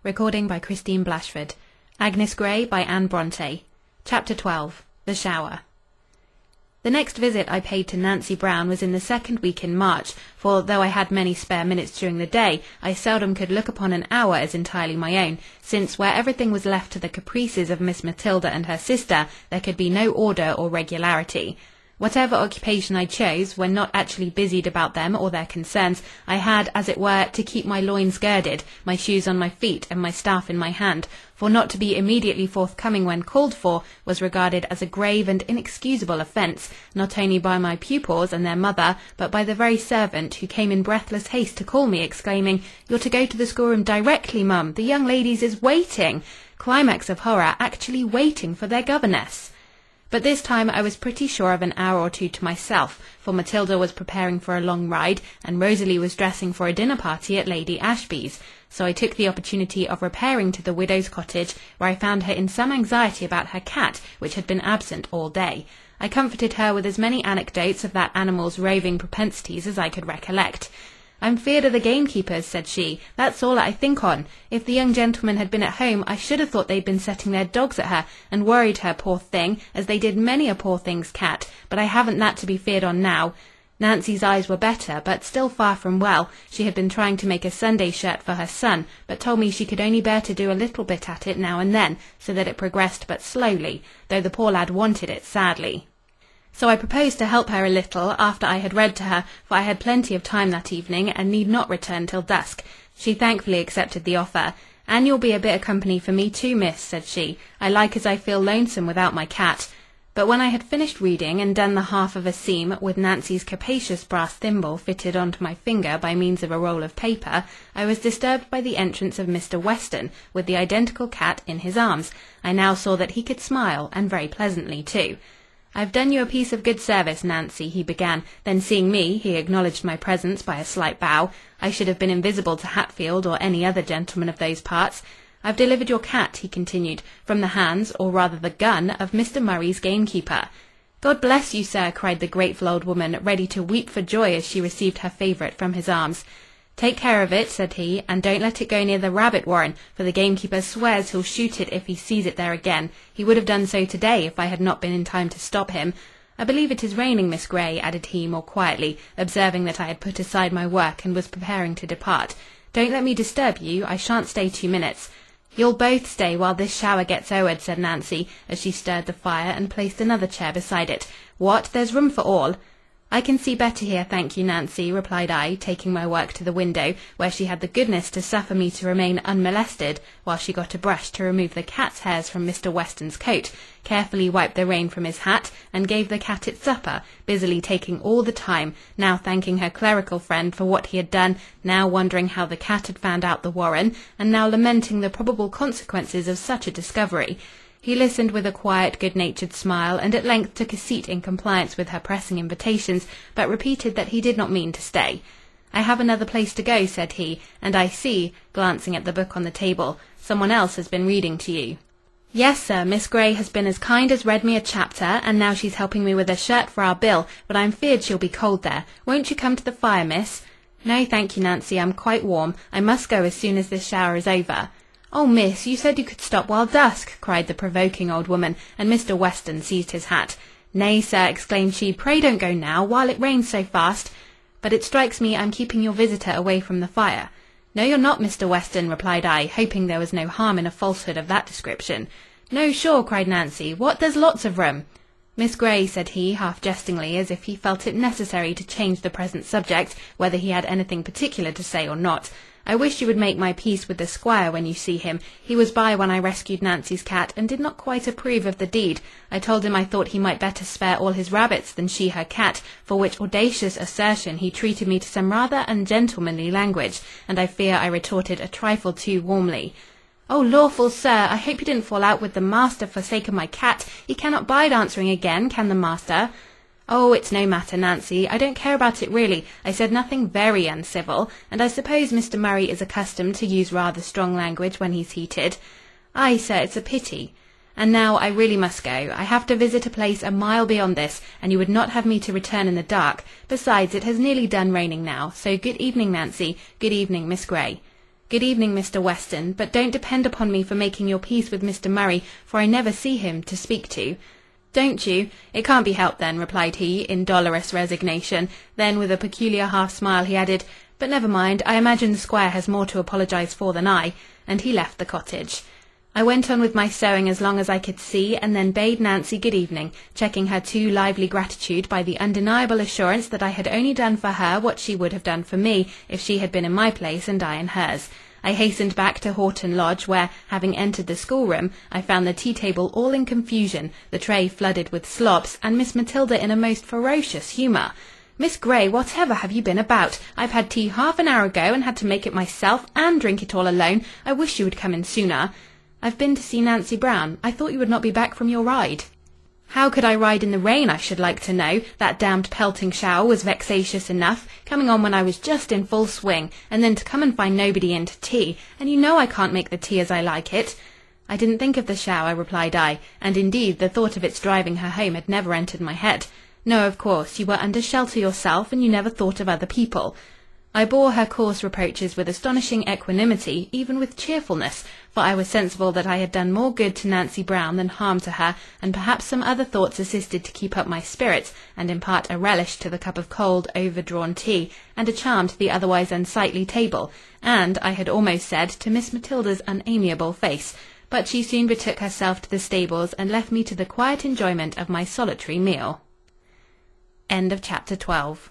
Recording by Christine Blachford. Agnes Grey by Anne Bronte. Chapter 12. The Shower. The next visit I paid to Nancy Brown was in the second week in March, for though I had many spare minutes during the day, I seldom could look upon an hour as entirely my own, since where everything was left to the caprices of Miss Matilda and her sister, there could be no order or regularity. Whatever occupation I chose, when not actually busied about them or their concerns, I had, as it were, to keep my loins girded, my shoes on my feet, and my staff in my hand, for not to be immediately forthcoming when called for was regarded as a grave and inexcusable offence, not only by my pupils and their mother, but by the very servant who came in breathless haste to call me, exclaiming, "You're to go to the schoolroom directly, mum. The young ladies is waiting." Climax of horror, actually waiting for their governess. But this time I was pretty sure of an hour or two to myself, for Matilda was preparing for a long ride, and Rosalie was dressing for a dinner party at Lady Ashby's. So I took the opportunity of repairing to the widow's cottage, where I found her in some anxiety about her cat, which had been absent all day. I comforted her with as many anecdotes of that animal's roving propensities as I could recollect. "I'm feared of the gamekeepers," said she. "That's all I think on. If the young gentlemen had been at home, I should have thought they'd been setting their dogs at her, and worried her, poor thing, as they did many a poor thing's cat. But I haven't that to be feared on now." Nancy's eyes were better, but still far from well. She had been trying to make a Sunday shirt for her son, but told me she could only bear to do a little bit at it now and then, so that it progressed but slowly, though the poor lad wanted it sadly. So I proposed to help her a little after I had read to her, for I had plenty of time that evening, and need not return till dusk. She thankfully accepted the offer. "And you'll be a bit of company for me too, miss," said she. "I like as I feel lonesome without my cat." But when I had finished reading and done the half of a seam with Nancy's capacious brass thimble fitted onto my finger by means of a roll of paper, I was disturbed by the entrance of Mr. Weston, with the identical cat in his arms. I now saw that he could smile, and very pleasantly too. "I've done you a piece of good service, Nancy," he began. Then seeing me, he acknowledged my presence by a slight bow. I should have been invisible to Hatfield or any other gentleman of those parts. "I've delivered your cat," he continued, "from the hands, or rather the gun, of Mr. Murray's gamekeeper." "God bless you, sir," cried the grateful old woman, ready to weep for joy as she received her favourite from his arms. "Take care of it," said he, "and don't let it go near the rabbit warren, for the gamekeeper swears he'll shoot it if he sees it there again. He would have done so to-day if I had not been in time to stop him. I believe it is raining, Miss Grey," added he more quietly, observing that I had put aside my work and was preparing to depart. "Don't let me disturb you. I shan't stay 2 minutes." "You'll both stay while this shower gets o'ered," said Nancy, as she stirred the fire and placed another chair beside it. "What, there's room for all?" "I can see better here, thank you, Nancy," replied I, taking my work to the window, where she had the goodness to suffer me to remain unmolested, while she got a brush to remove the cat's hairs from Mr. Weston's coat, carefully wiped the rain from his hat, and gave the cat its supper, busily taking all the time, now thanking her clerical friend for what he had done, now wondering how the cat had found out the warren, and now lamenting the probable consequences of such a discovery. He listened with a quiet, good-natured smile, and at length took a seat in compliance with her pressing invitations, but repeated that he did not mean to stay. "I have another place to go," said he, "and I see," glancing at the book on the table, "someone else has been reading to you." "Yes, sir, Miss Grey has been as kind as read me a chapter, and now she's helping me with a shirt for our bill, but I'm feared she'll be cold there. Won't you come to the fire, miss?" "No, thank you, Nancy, I'm quite warm. I must go as soon as this shower is over." "Oh, miss, you said you could stop while dusk," cried the provoking old woman, and Mr. Weston seized his hat. "Nay, sir," exclaimed she, "pray don't go now, while it rains so fast." "But it strikes me I'm keeping your visitor away from the fire." "No, you're not, Mr. Weston," replied I, hoping there was no harm in a falsehood of that description. "No, sure," cried Nancy. "What, there's lots of room." "Miss Grey," said he, half jestingly, as if he felt it necessary to change the present subject, whether he had anything particular to say or not, "I wish you would make my peace with the squire when you see him. He was by when I rescued Nancy's cat, and did not quite approve of the deed. I told him I thought he might better spare all his rabbits than she her cat, for which audacious assertion he treated me to some rather ungentlemanly language, and I fear I retorted a trifle too warmly. "Oh, lawful sir, I hope you didn't fall out with the master for sake of my cat. He cannot bide answering again, can the master?" "Oh, it's no matter, Nancy. I don't care about it really. I said nothing very uncivil, and I suppose Mr. Murray is accustomed to use rather strong language when he's heated." "Ay, sir, it's a pity. And now I really must go. I have to visit a place a mile beyond this, and you would not have me to return in the dark. Besides, it has nearly done raining now, so good evening, Nancy. Good evening, Miss Grey." "Good evening, Mr. Weston, but don't depend upon me for making your peace with Mr. Murray, for I never see him to speak to." "Don't you? It can't be helped then," replied he, in dolorous resignation. Then, with a peculiar half-smile, he added, "But never mind, I imagine the squire has more to apologise for than I," and he left the cottage. I went on with my sewing as long as I could see, and then bade Nancy good evening, checking her too lively gratitude by the undeniable assurance that I had only done for her what she would have done for me, if she had been in my place and I in hers. I hastened back to Horton Lodge, where, having entered the schoolroom, I found the tea-table all in confusion, the tray flooded with slops, and Miss Matilda in a most ferocious humour. "Miss Grey, whatever have you been about? I've had tea half an hour ago, and had to make it myself, and drink it all alone. I wish you would come in sooner." "I've been to see Nancy Brown. I thought you would not be back from your ride." "How could I ride in the rain, I should like to know? That damned pelting shower was vexatious enough, coming on when I was just in full swing, and then to come and find nobody in to tea, and you know I can't make the tea as I like it." "I didn't think of the shower," replied I, and indeed the thought of its driving her home had never entered my head. "No, of course, you were under shelter yourself, and you never thought of other people." I bore her coarse reproaches with astonishing equanimity, even with cheerfulness, for I was sensible that I had done more good to Nancy Brown than harm to her, and perhaps some other thoughts assisted to keep up my spirits, and impart a relish to the cup of cold, overdrawn tea, and a charm to the otherwise unsightly table, and, I had almost said, to Miss Matilda's unamiable face. But she soon betook herself to the stables, and left me to the quiet enjoyment of my solitary meal. End of chapter 12.